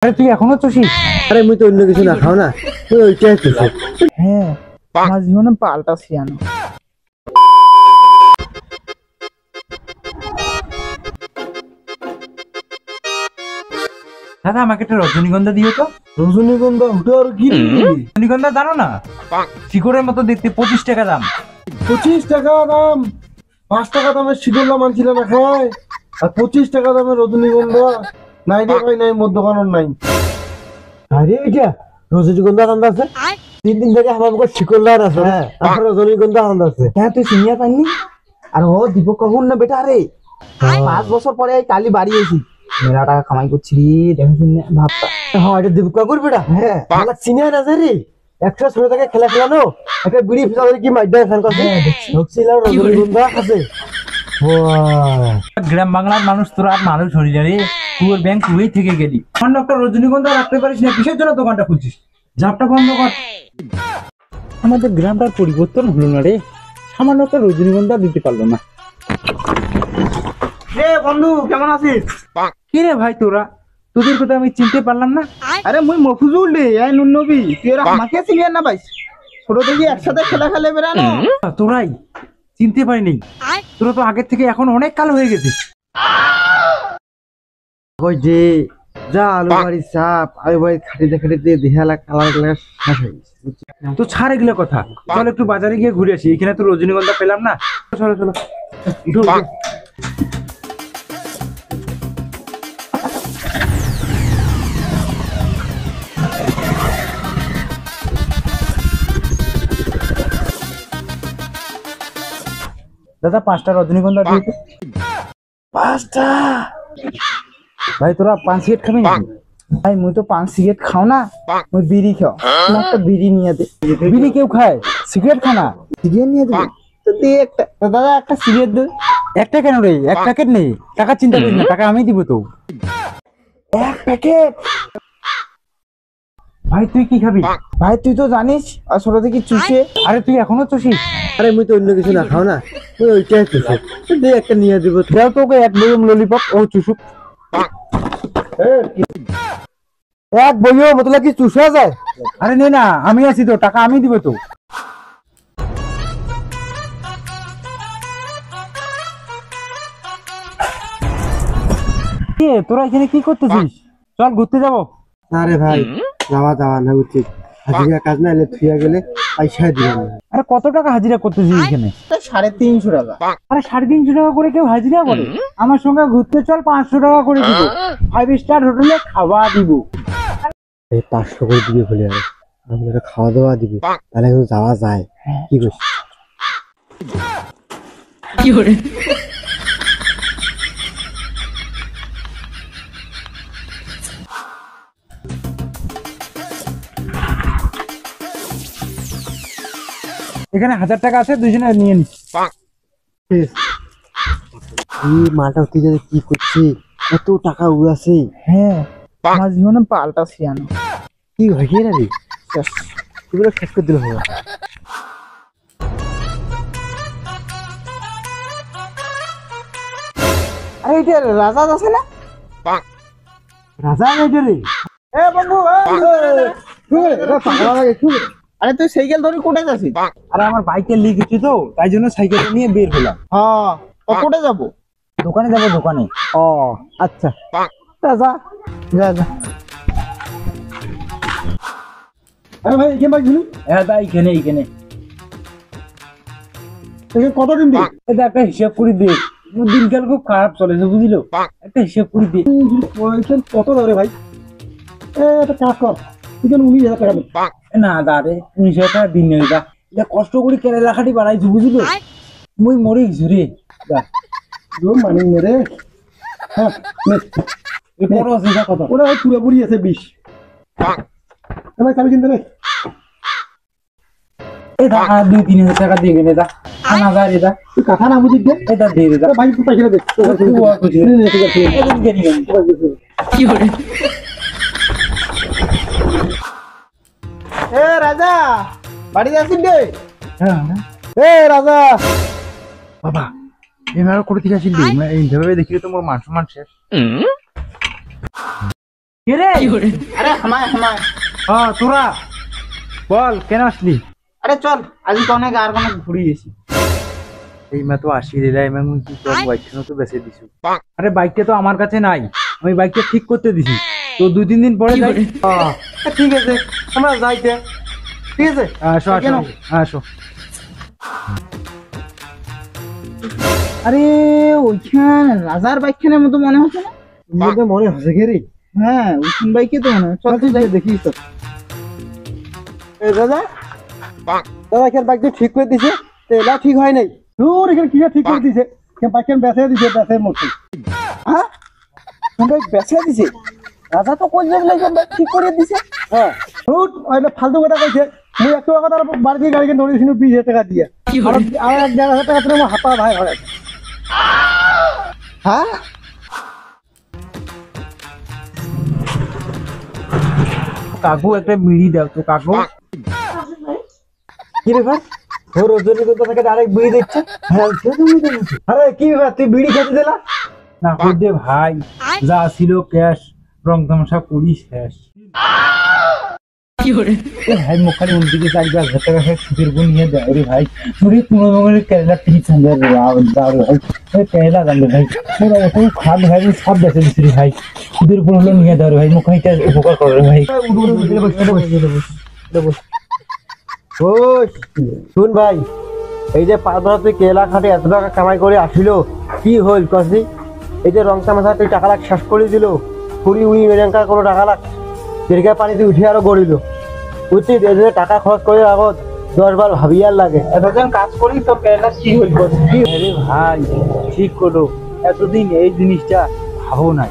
আরে তুই এখনো চুষিস? আরে মুই তো অন্য কিছু না খাও না, তুই ওইটাই চুষি। হ্যাঁ, আমার জীবনে পাল্টা শিয়ানো। দাদা আমাকে একটা রজনীগন্ধা দিও তো। রজনীগন্ধা ওটা আর কি? রজনীগন্ধা জানো না, শিকড়ের মতো দেখতে, 25 টাকা দাম। 25 টাকা দাম? 5 টাকা দামের শিকড়লা মানছিল না খায়, আর 25 টাকা দামের রজনীগন্ধা? নাই রে ভাই, নাই, মধ্যখানোর নাই। আরে এটা রজনীগন্ধা আনন্দ আছে, 3 দিন থেকে আমার মুখে শিকড়লা আছে। হ্যাঁ, আর রজনীগন্ধা আনন্দ আছে। হ্যাঁ, তুই সিনিয়র পাইনি? আর ও দিব কখন না বেটা রে, 5 বছর পরে এই কালি বাড়ি এসি মেলা টাকা কামাই করছি রে, দেখেছিস না ভাবটা। হ্যাঁ, এটা দীপকা করবি না। হ্যাঁ, আমার সিনিয়র আছে রে, 116 টাকা খেলা খেলানো, একটা বিড়ি ফিসাদের কি মাইডা ফ্যান করছে, ঢুকছিল রজনীগন্ধা আছে। গ্রাম বাংলার মানুষ তোরা আর মানুষ হরি রে, কুয়োর ব্যাংক কুয়েই থেকে গেলি। সামান্য একটা রজনীগন্ধা রাখতে পারিস না, কিসের জন্য দোকানটা খুলছিস? ঝাপটা বন্ধ কর। আমাদের গ্রামটার পরিবর্তন হলো না রে, সামান্য একটা রজনীগন্ধা দিতে পারলো না। রে বন্ধু, কেমন আছিস? কি রে ভাই তোরা, তোদের কথা আমি চিনতে পারলাম না। আরে মুই মফুজুল রে, এই নুন নবী, তুই আর আমাকে সিনিয়র না পাইস? ছোট থেকে একসাথে খেলা খেলে বেড়ানো। তোরাই চিনতে পারিনি, তোরা তো আগের থেকে এখন অনেক কালো হয়ে গেছিস। ওই যে যা আলু বাড়ি চাপ, আলু বাড়ি খাটিতে খাটিতে দেহালা কালার কালার শেষ হয়ে গেছে। তো ছাড় এগুলো কথা, চল একটু বাজারে গিয়ে ঘুরে আসি। এখানে তো রজনীগন্ধা পেলাম না। চলো চলো উঠো, উঠো। দাদা 5টা রজনীগন্ধা দিয়ে দে। 5টা? ভাই তোরা পান সিগারেট খাবি নাকি? ভাই মুই তো পান সিগারেট খাও না, মুই বিড়ি খাও। একটা বিড়ি নিয়ে দে। বিড়ি কেউ খায়, সিগারেট খা না। সিগারেট নিয়ে দিবি তো দে একটা। দাদা একটা সিগারেট দে। একটা কেন রে, 1 প্যাকেট নেই। টাকা চিন্তা করিস না, টাকা আমি দিব তো। 1 প্যাকেট? ভাই তুই কি খাবি? ভাই তুই তো জানিস আর ছোট থেকে চুষে। আরে তুই এখনো চুষিস? আরে মুই তো অন্য কিছু না খাও না, তুই ওইটাই চুষি। দে একটা নিয়ে দিব। দাও তোকে 1 বয়ম ললিপপ। ও চুষুক। 1 বইও মতলব কি চুষা যায়? আরে নে না, আমি আছি তো, টাকা আমি দিব তো। তোরা এখানে কি করতেছিস? চল ঘুরতে যাবো। আরে ভাই, যাওয়া না উচিত। হাজিরা কাজ না এলে থুয়া গেলে পয়সা দিবেন না। আরে কত টাকা হাজিরা করতেছিস এখানে? 350 টাকা। আরে 350 টাকা করে কেউ হাজিরা করে? আমার সঙ্গে ঘুরতে চল, 500 টাকা করে দিব। 5 স্টার হোটেলে খাওয়া দিব। এই 500 করে দিবে বলে আর আমাদের খাওয়া দাওয়া দিবে, তাহলে কিন্তু যাওয়া যায়। কি কইছ? কি করে? এখানে 1000 টাকা আছে, দুইজনে নিয়ে নিস। এই মালটা তুই জানি কি করছিস, এত টাকা উড়াছে। হ্যাঁ, আমার জীবনে পাল্টা শিয়ানো। কি হয়ে না রে, এগুলো শেষ করে দিল হবে। আরে এটা রাজা আছে না? রাজা এটা রে। এ বন্ধু, আরে তুই সাইকেল ধরে কোথায় যাচ্ছিস? আরে আমার বাইকের লিক হচ্ছে তো, তাই জন্য সাইকেলটা নিয়ে বের হলাম। হ্যাঁ, কোথায় যাবো? দোকানে যাবো, দোকানে। ও আচ্ছা, যা যা যা। আরে ভাই এখানে বাইক দিলু? হ্যাঁ ভাই, এইখানে কতদিন দিই? এটা একটা হিসাব করে দে, দিনকাল খুব খারাপ চলেছে বুঝলো, একটা হিসাব করে দে। কত ধরে ভাই? একটা কাজ কর, তুই 19,000 টাকা দে। না দাঁড়ে, 19,000 টাকা দিন নেই। এটা কষ্ট করে কেরালা খাটি বাড়াইছি বুঝলো, মুই মরে গেছি রে। মানে মেরে হ্যাঁ, বড় আছে যা কথা। ওরা পুরোপুরি আছে 20। ভাই চাবি কিনতে নেই? এটা 2-3,000 টাকা দিয়ে গেলে দা, না যা রে দা, তুই কথা না বুঝিস দে। এটা দিয়ে দে দা। ভাই তুই পয়সা দে। কি করে? এ রাজা, বাড়ি যাচ্ছিস রে? হ্যাঁ এ রাজা, বাবা, এভাবে করে ঠিক আছে, এইভাবে দেখিলে তো মোর মান সম্মান শেষ। কে রে? আরে হামায় হামায় হ্যাঁ তোরা বল কেন আসলি? আরে চল আজকে তো অনেক আর অনেক ঘুরি গেছি। এই মা তো আসি দিলাই আমি কি তোর বাইকটা তো বেঁচে দিছু। আরে বাইকটা তো আমার কাছে নাই, আমি বাইকটা ঠিক করতে দিছি, তো 2-3 দিন পরে যাই। ঠিক আছে আমরা যাইতে, ঠিক আছে আসো আসো আসো। আরে ওইখান রাজার বাইকখানের মতো মনে হচ্ছে না? মধ্যে মনে হচ্ছে কে রে? হ্যাঁ ওইখান বাইকে তো মনে হয়। চল তুই যাই দেখি তো। এই দাদা দাদা এখানে বাইকটা ঠিক করে দিছে, তেলা ঠিক হয় নাই। দূর এখানে কি ঠিক করে দিছে, বাইকখান বেঁচে দিছে, বেঁচে মতো। হ্যাঁ বাইক বেচা দিছে? রাজা তো কই যাবে বাইক ঠিক করে দিছে। হ্যাঁ হুট ওইটা ফালতু কথা কইছে। মুই 1 টাকা তার বাড়ি দিয়ে গাড়ি কিনে দৌড়িয়েছিল 20,000 টাকা দিয়ে, আর 1,500 টাকা তুমি হাতা ভাই ঘরে। হ্যাঁ কাকু একটা বিড়ি দাও তো কাকু। কি ব্যাপার, ও রজনীগন্ধা থেকে ডাইরেক্ট বিড়ি দিচ্ছে? হ্যাঁ আরে কি ব্যাপার, তুই বিড়ি খেতে দিলা? না দে ভাই, যা ছিল ক্যাশ রং তামাশা করি শেষ। এ ভাই মুখারি উল্টিকে 4,000 টাকা সুদের গুণ নিয়ে দেয় রে ভাই। তোরে পুরো কেরালা টিচ আনবে রে দাও রে ভাই, কেরালা দাম রে ভাই, তোরা ওটাই খাদ ভাই সব বেঁচে দিচ্ছি রে ভাই, সুদের গুণ হলো নিয়ে দাও রে ভাই, মুখারিটা উপকার করে রে ভাই। ওই শুন ভাই, এই যে 5 বছর তুই কেলা খাটে এত টাকা কামাই করে আসিল, কি হইল কসি? এই যে রং তামাশা তুই টাকা লাখ শেষ করে দিল, কুড়ি উড়ি মেরেঙ্কার কোনো টাকা লাখ দেড়কা পানিতে উঠে আরো গড়িল। উচিত এই যে টাকা খরচ করে আগত 10 বার ভাবিয়ার লাগে। এতজন কাজ করি তো কেরালা কি হইল? আরে ভাই ঠিক করো, এতদিন এই জিনিসটা ভাবো নাই।